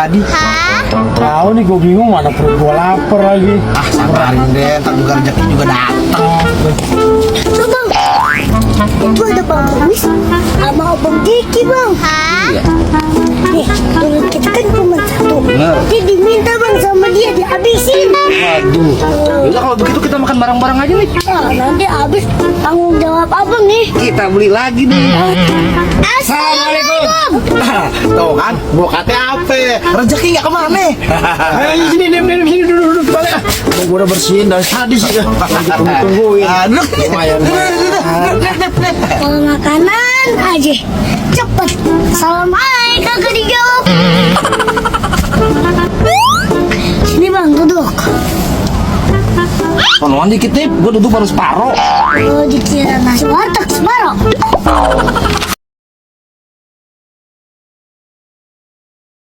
jadi. Tahu nih gue bingung mana perut gue lapar lagi. Ah, sabarin deh, ntar juga rezeki juga datang. Tuh bang, itu ada bang Kumis sama abang Jeki bang. Iya. Nih, dulu kita kan cuma satu. Bener. Dia diminta bang sama dia dihabisin. Waduh. Yaudah kalau begitu kita makan bareng-bareng aja nih. Ah, nanti habis tanggung jawab abang nih. Kita beli lagi nih. Assalamualaikum. Tuh kan, gua kata apa? Rezeki nggak kemana? Ayo sini, sini duduk balik. Gue udah bersihin dari tadi sih. Tungguin. Aduh, Lumayan. Kalau makanan aja cepet. Assalamualaikum kagak dijawab. Sini bang duduk. Tolong dikit nih, gua duduk baru separuh. Oh dikira nasi warteg separuh.